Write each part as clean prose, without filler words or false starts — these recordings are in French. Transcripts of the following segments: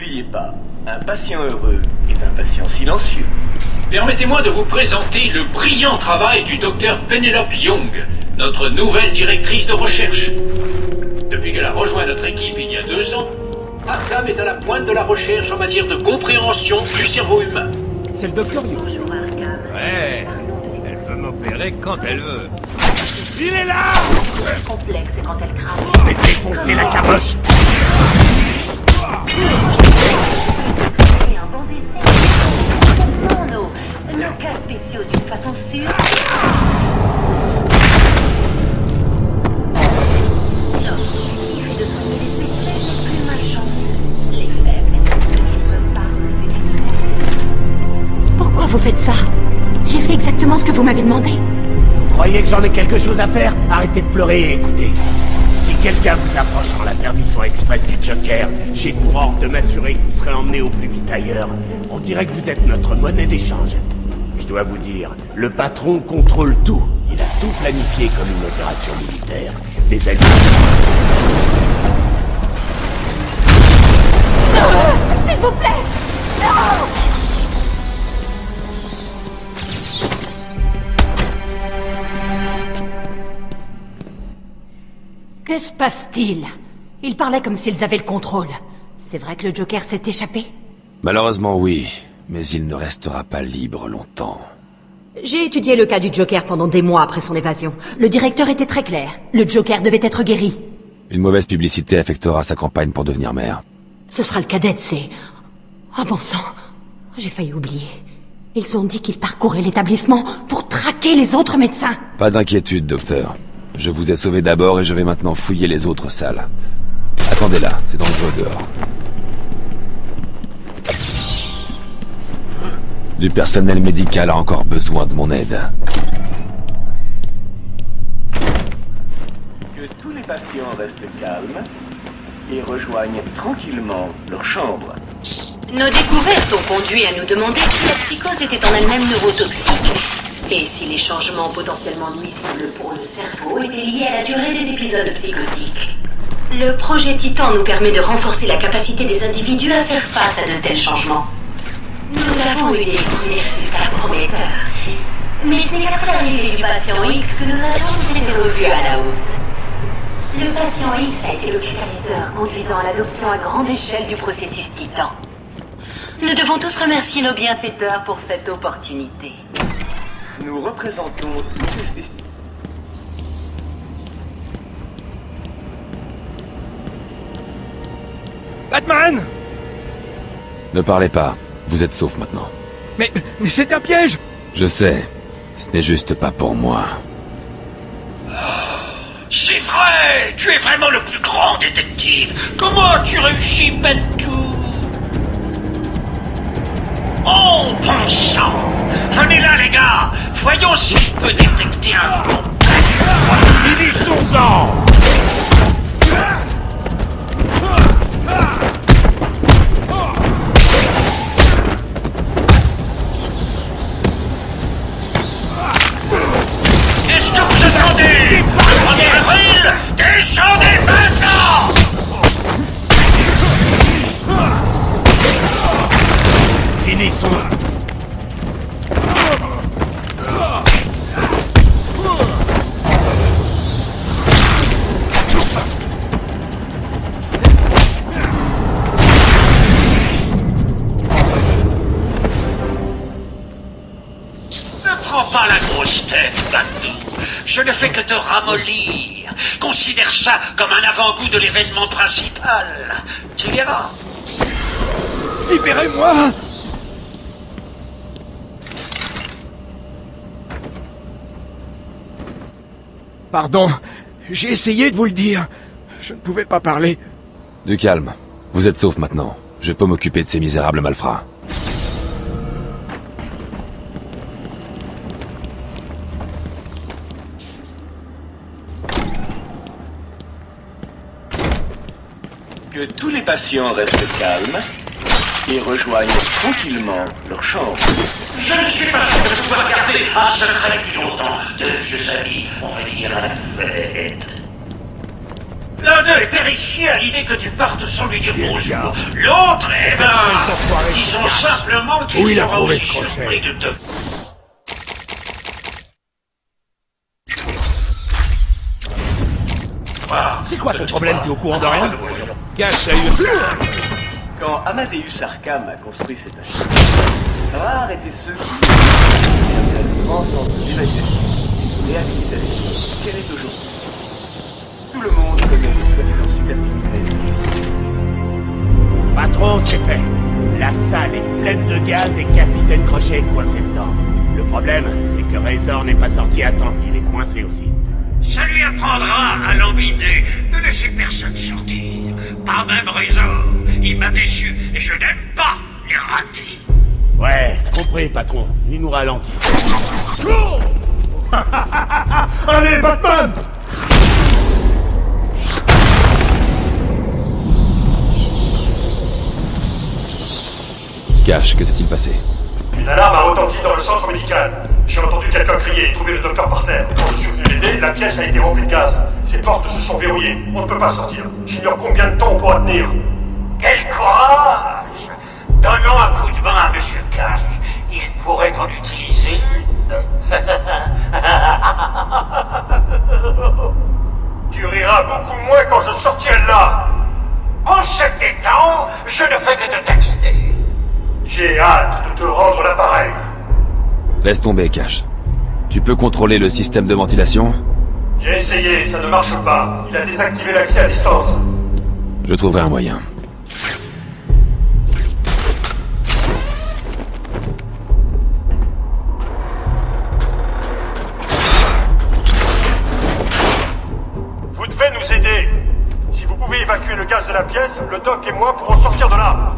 N'oubliez pas, un patient heureux est un patient silencieux. Permettez-moi de vous présenter le brillant travail du docteur Penelope Young, notre nouvelle directrice de recherche. Depuis qu'elle a rejoint notre équipe il y a 2 ans, Arkham est à la pointe de la recherche en matière de compréhension du cerveau humain. C'est le docteur Young. Bonjour Arkham. Ouais, elle peut m'opérer quand elle veut. Il est là! Le complexe est quand elle crame. Je vais défoncer la caboche! Et un bon dessert. Non, nos cas spéciaux d'une façon sûre. L'objectif est de soigner les spécialistes les plus malchanceux. Les faibles et ceux qui ne peuvent pas relever les frais. Pourquoi vous faites ça? J'ai fait exactement ce que vous m'avez demandé. Vous croyez que j'en ai quelque chose à faire? Arrêtez de pleurer et écoutez. Si quelqu'un vous approche sans la permission express du Joker, j'ai pour ordre de m'assurer que vous serez emmené au plus vite ailleurs. On dirait que vous êtes notre monnaie d'échange. Je dois vous dire, le patron contrôle tout. Il a tout planifié comme une opération militaire. Des alliés... S'il vous plaît! Non! Que se passe-t-il? Ils parlaient comme s'ils avaient le contrôle. C'est vrai que le Joker s'est échappé? Malheureusement oui, mais il ne restera pas libre longtemps. J'ai étudié le cas du Joker pendant des mois après son évasion. Le directeur était très clair. Le Joker devait être guéri. Une mauvaise publicité affectera sa campagne pour devenir maire. Ce sera le cadet, c'est... Oh bon sang, j'ai failli oublier. Ils ont dit qu'ils parcouraient l'établissement pour traquer les autres médecins. Pas d'inquiétude, docteur. Je vous ai sauvé d'abord et je vais maintenant fouiller les autres salles. Attendez là, c'est dangereux dehors. Du personnel médical a encore besoin de mon aide. Que tous les patients restent calmes et rejoignent tranquillement leur chambre. Nos découvertes ont conduit à nous demander si la psychose était en elle-même neurotoxique et si les changements potentiellement nuisibles pour le cerveau étaient liés à la durée des épisodes psychotiques. Le projet Titan nous permet de renforcer la capacité des individus à faire face à de tels changements. Nous avons eu des premiers résultats prometteurs, mais c'est qu'après l'arrivée du patient X que nous avons été revus à la hausse. Le patient X a été le catalyseur conduisant à l'adoption à grande échelle du processus Titan. Nous devons tous remercier nos bienfaiteurs pour cette opportunité. Nous représentons tous les spécialistes. Batman! Ne parlez pas, vous êtes sauf maintenant. Mais c'est un piège! Je sais, ce n'est juste pas pour moi. C'est vrai! Tu es vraiment le plus grand détective! Comment tu réussis, Bentou? Oh, bon sang! Venez là, les gars! Voyons s'il peut détecter un gros... Finissons-en! Est-ce que vous attendez? Prenez avril! Descendez maintenant! Finissons! Ne prends pas la grosse tête, Bentou. Je ne fais que te ramollir. Considère ça comme un avant-goût de l'événement principal. Tu verras. Libérez-moi! Pardon, j'ai essayé de vous le dire. Je ne pouvais pas parler. Du calme, vous êtes sauf maintenant. Je peux m'occuper de ces misérables malfrats. Que tous les patients restent calmes et rejoignent tranquillement leur chambre. Je ne suis pas sûr de pouvoir garder un secret plus longtemps. De vieux amis, on va dire à la fête. L'un d'eux est terrifié à l'idée que tu partes sans lui dire bonjour. L'autre, eh ben, disons simplement Où qu'il il a sera trouvé aussi ce crochet? surpris de te... C'est quoi ton problème? T'es au courant de rien? Cache a eu... Quand Amadeus Arkham a construit cet HM, rares étaient ceux qui deviendraient le grand centre d'évaluation et de réhabilitation qu'elle est aujourd'hui. Tout le monde connaît les soi-disant supercriminels. Patron, c'est fait. La salle est pleine de gaz et Capitaine Crochet est coincé dedans. Le problème, c'est que Razor n'est pas sorti à temps. Il est coincé aussi. Ça lui apprendra à l'embiner de laisser personne sortir. Pas même Razor. Il m'a déçu et je n'aime pas les ratés. Ouais, compris, patron. Il nous ralentit. Allez, Batman! Cash, que s'est-il passé? Une alarme a retenti dans le centre médical. J'ai entendu quelqu'un crier et trouver le docteur par terre. Quand je suis venu l'aider, la pièce a été remplie de gaz. Ses portes se sont verrouillées. On ne peut pas sortir. J'ignore combien de temps on pourra tenir. Quel courage! Donnons un coup de main à Monsieur Cash. Il pourrait en utiliser une. Tu riras beaucoup moins quand je sortirai de là. En cet état, je ne fais que te taquiner. J'ai hâte de te rendre l'appareil. Laisse tomber, Cash. Tu peux contrôler le système de ventilation? J'ai essayé, ça ne marche pas. Il a désactivé l'accès à distance. Je trouverai un moyen. Vous devez nous aider. Si vous pouvez évacuer le gaz de la pièce, le doc et moi pourrons sortir de là.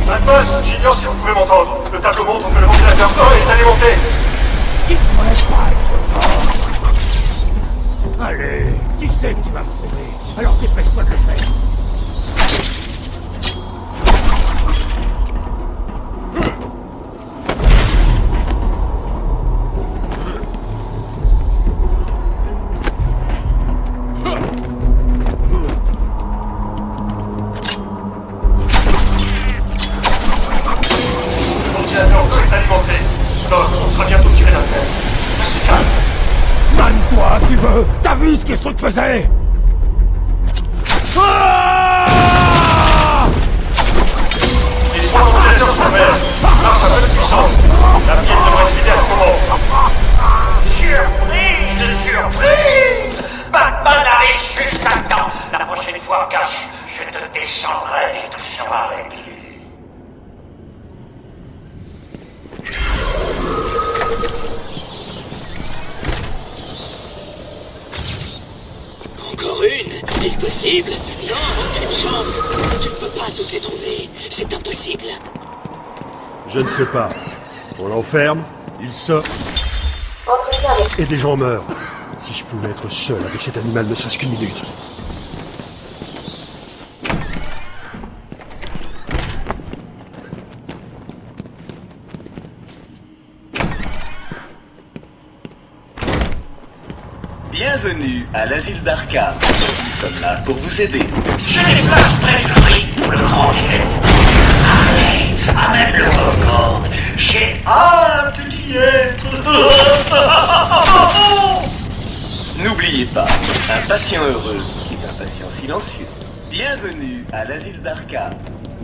Batman, j'ignore si vous pouvez m'entendre. Le tableau montre que le ventilateur 1 est alimenté. Allez, tu sais que tu vas me sauver. Alors dépêche-toi de le faire. Le ventilateur 2 est alimenté. Doc, on sera bientôt tiré d'affaire. Restez calme. Manne-toi, tu veux. T'as vu ce que ce truc faisait? Ah! Les trois ventilateurs sont verts. Marche à pleine puissance. La pièce devrait se vider à tout moment. Surprise! Batman arrive juste à temps. La prochaine fois, Cash, je te descendrai et tout sera réglé. Encore une? Est-ce possible? Non, aucune chance. Tu ne peux pas toutes les trouver. C'est impossible. Je ne sais pas. On l'enferme, il sort. Et des gens meurent. Si je pouvais être seul avec cet animal ne serait-ce qu'une minute. Bienvenue à l'asile d'Arkham. Nous sommes là pour vous aider. Je déplace près du prix pour le grand événement. Allez, amène le popcorn. J'ai hâte d'y être. N'oubliez pas, un patient heureux est un patient silencieux. Bienvenue à l'asile d'Arkham.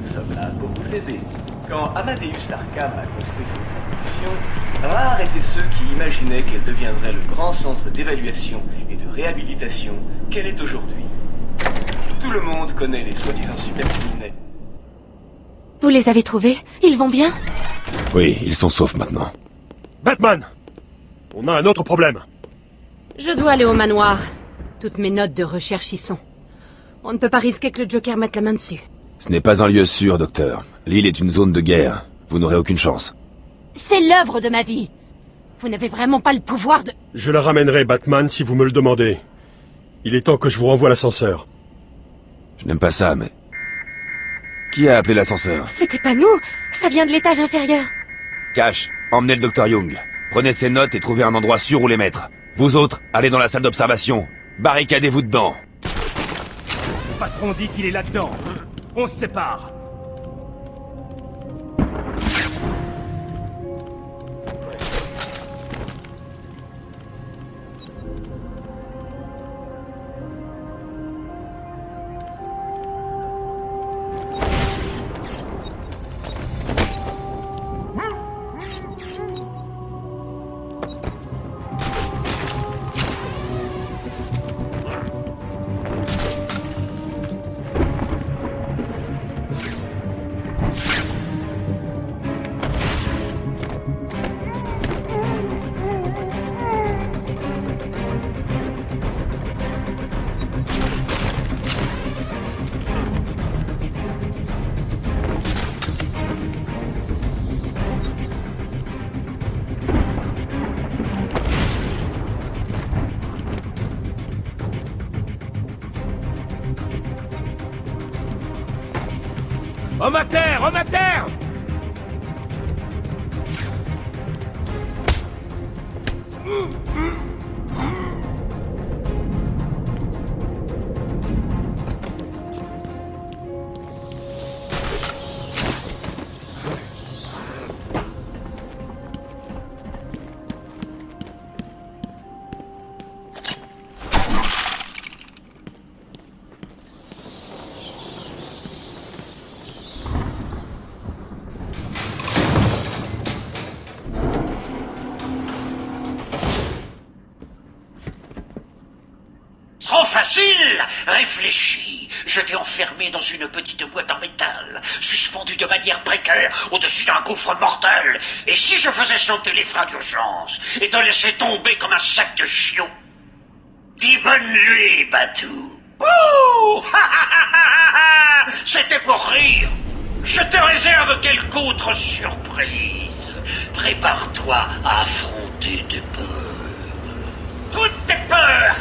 Nous sommes là pour vous aider. Quand Amadeus Arkham a construit cette institution, rares étaient ceux qui imaginaient qu'elle deviendrait le grand centre d'évaluation et de réhabilitation qu'elle est aujourd'hui. Tout le monde connaît les soi-disant supercriminels. Vous les avez trouvés? Ils vont bien? Oui, ils sont saufs maintenant. Batman! On a un autre problème. Je dois aller au manoir. Toutes mes notes de recherche y sont. On ne peut pas risquer que le Joker mette la main dessus. Ce n'est pas un lieu sûr, docteur. L'île est une zone de guerre. Vous n'aurez aucune chance. C'est l'œuvre de ma vie. Vous n'avez vraiment pas le pouvoir de... Je la ramènerai, Batman, si vous me le demandez. Il est temps que je vous renvoie l'ascenseur. Je n'aime pas ça, mais... Qui a appelé l'ascenseur? C'était pas nous. Ça vient de l'étage inférieur. Cash, emmenez le docteur Young. Prenez ses notes et trouvez un endroit sûr où les mettre. Vous autres, allez dans la salle d'observation. Barricadez-vous dedans. Le patron dit qu'il est là-dedans. On se sépare. Homme à terre! Homme à terre! Trop facile! Réfléchis. Je t'ai enfermé dans une petite boîte en métal, suspendue de manière précaire au-dessus d'un gouffre mortel. Et si je faisais sauter les freins d'urgence et te laissais tomber comme un sac de chiots? Dis bonne nuit, Batou. Ouh! C'était pour rire. Je te réserve quelque autre surprise. Prépare-toi à affronter tes peurs. Toutes tes peurs!